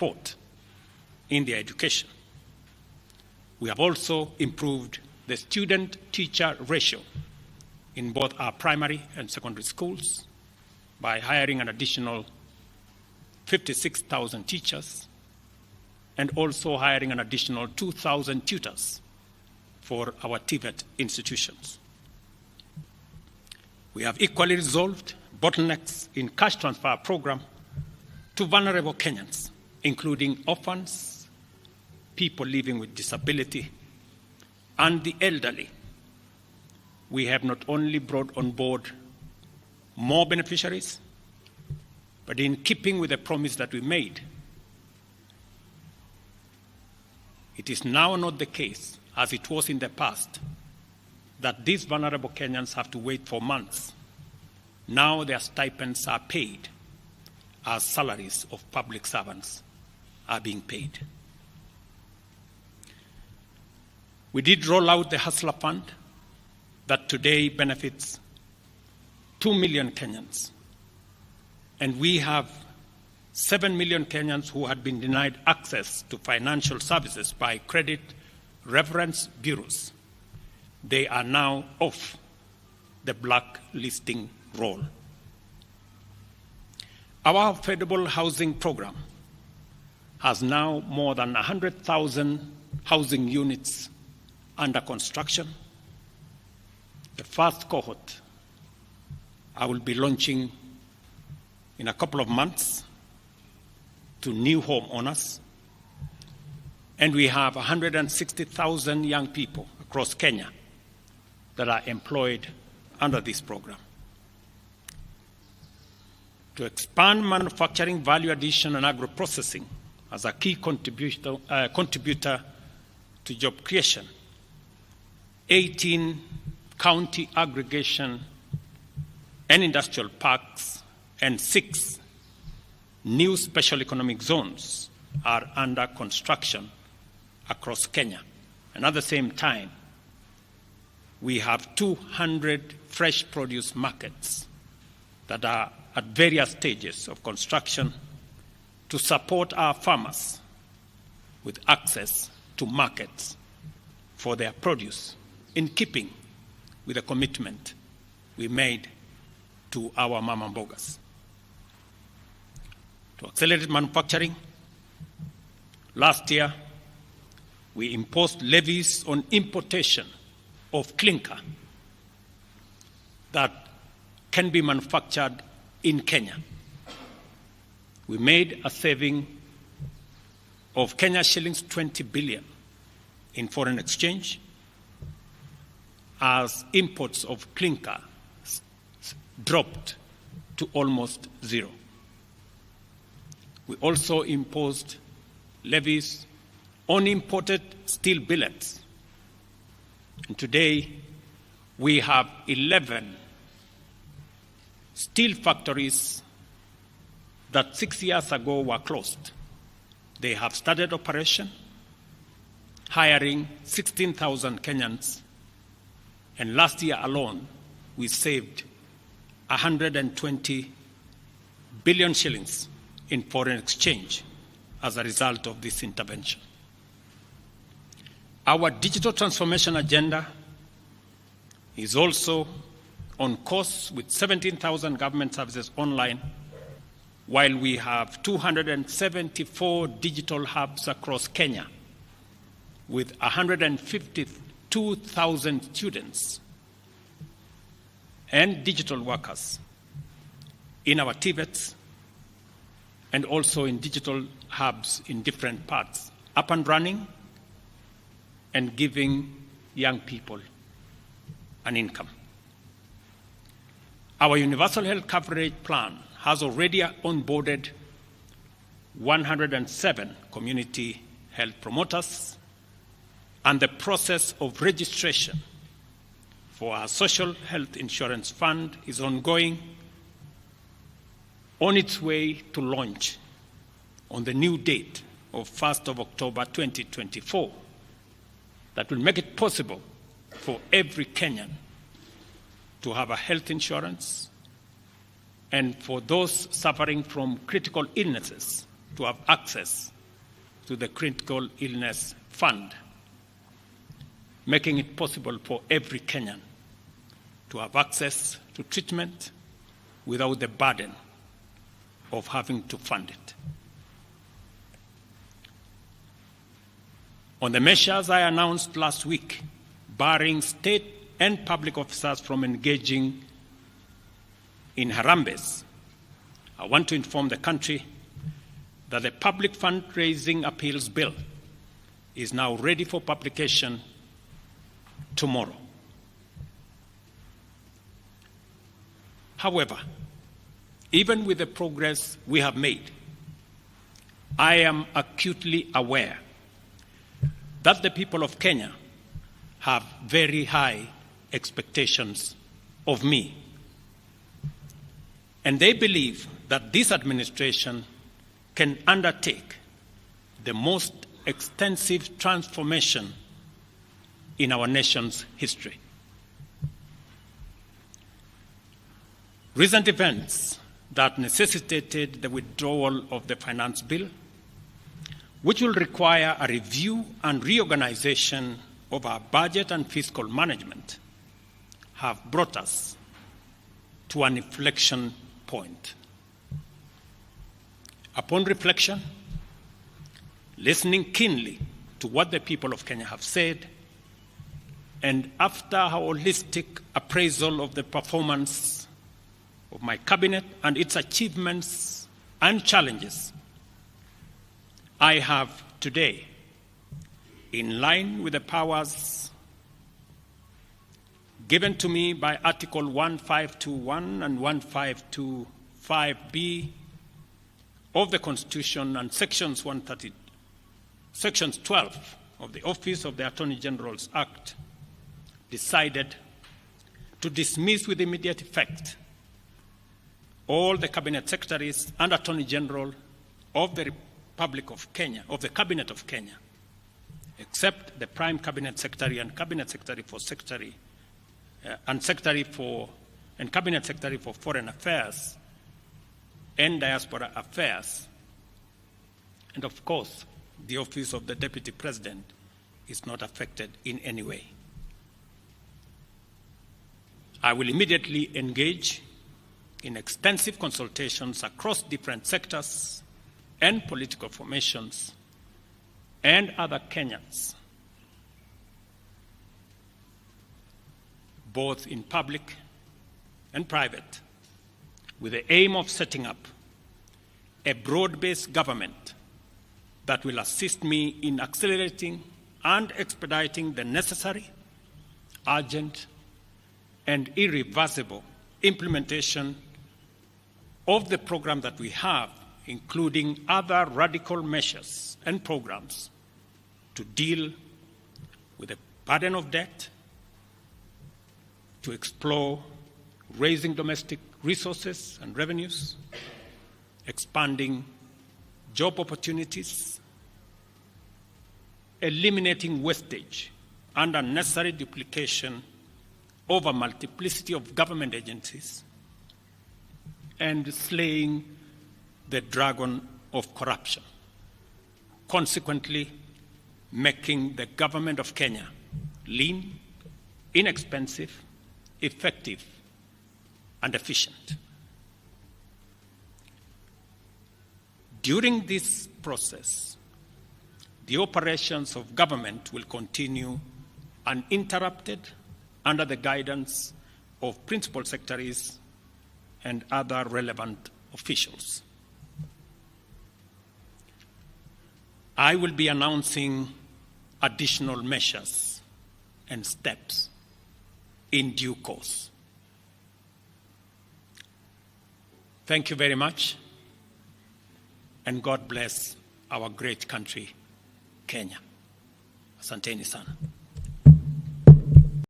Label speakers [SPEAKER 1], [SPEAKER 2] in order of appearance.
[SPEAKER 1] support in their education. We have also improved the student-teacher ratio in both our primary and secondary schools by hiring an additional 56,000 teachers and also hiring an additional 2,000 tutors for our TVET institutions. We have equally resolved bottlenecks in cash transfer program to vulnerable Kenyans, including orphans, people living with disability, and the elderly. We have not only brought on board more beneficiaries, but in keeping with the promise that we made, it is now not the case, as it was in the past, that these vulnerable Kenyans have to wait for months. Now their stipends are paid as salaries of public servants are being paid. We did roll out the Hustler Fund that today benefits 2 million Kenyans. And we have 7 million Kenyans who had been denied access to financial services by credit reference bureaus. They are now off the blacklisting roll. Our affordable housing program has now more than 100,000 housing units under construction. The first cohort I will be launching in a couple of months to new homeowners. And we have 160,000 young people across Kenya that are employed under this program. To expand manufacturing, value addition, and agro-processing as a key contributor to job creation, 18 county aggregation and industrial parks and 6 new special economic zones are under construction across Kenya. And at the same time, we have 200 fresh produce markets that are at various stages of construction to support our farmers with access to markets for their produce, in keeping with the commitment we made to our mama mbogas. To accelerate manufacturing, last year we imposed levies on importation of clinker that can be manufactured in Kenya. We made a saving of Kenya shillings 20 billion in foreign exchange as imports of clinker dropped to almost zero. We also imposed levies on imported steel billets. And today, we have 11 steel factories that 6 years ago were closed. They have started operation, hiring 16,000 Kenyans. And last year alone, we saved 120 billion shillings in foreign exchange as a result of this intervention. Our digital transformation agenda is also on course with 17,000 government services online, while we have 274 digital hubs across Kenya with 152,000 students and digital workers in our TVETs and also in digital hubs in different parts, up and running and giving young people an income. Our universal health coverage plan has already onboarded 107 community health promoters, and the process of registration for our social health insurance fund is ongoing, on its way to launch on the new date of 1st of October 2024 that will make it possible for every Kenyan to have a health insurance, and for those suffering from critical illnesses to have access to the Critical Illness Fund, making it possible for every Kenyan to have access to treatment without the burden of having to fund it. On the measures I announced last week, barring state and public officers from engaging in harambes, I want to inform the country that the Public Fundraising Appeals Bill is now ready for publication tomorrow. However, even with the progress we have made, I am acutely aware that the people of Kenya have very high expectations of me. And they believe that this administration can undertake the most extensive transformation in our nation's history. Recent events that necessitated the withdrawal of the finance bill, which will require a review and reorganization of our budget and fiscal management, have brought us to an inflection point. Upon reflection, listening keenly to what the people of Kenya have said, and after a holistic appraisal of the performance of my cabinet and its achievements and challenges, I have today, in line with the powers given to me by Article 1521 and 1525B of the Constitution and Sections 12 of the Office of the Attorney General's Act, decided to dismiss with immediate effect all the Cabinet Secretaries and Attorney General of the Republic of Kenya, of the Cabinet of Kenya, except the Prime Cabinet Secretary and Cabinet Secretary for Cabinet Secretary for Foreign Affairs and Diaspora Affairs. And of course, the Office of the Deputy President is not affected in any way. I will immediately engage in extensive consultations across different sectors and political formations and other Kenyans, both in public and private, with the aim of setting up a broad-based government that will assist me in accelerating and expediting the necessary, urgent, and irreversible implementation of the program that we have, including other radical measures and programs to deal with the burden of debt, to explore raising domestic resources and revenues, expanding job opportunities, eliminating wastage and unnecessary duplication of a multiplicity of government agencies, and slaying the dragon of corruption, consequently making the government of Kenya lean, inexpensive, effective, and efficient. During this process, the operations of government will continue uninterrupted under the guidance of principal secretaries and other relevant officials. I will be announcing additional measures and steps in due course. Thank you very much, and God bless our great country, Kenya. Asanteni sana.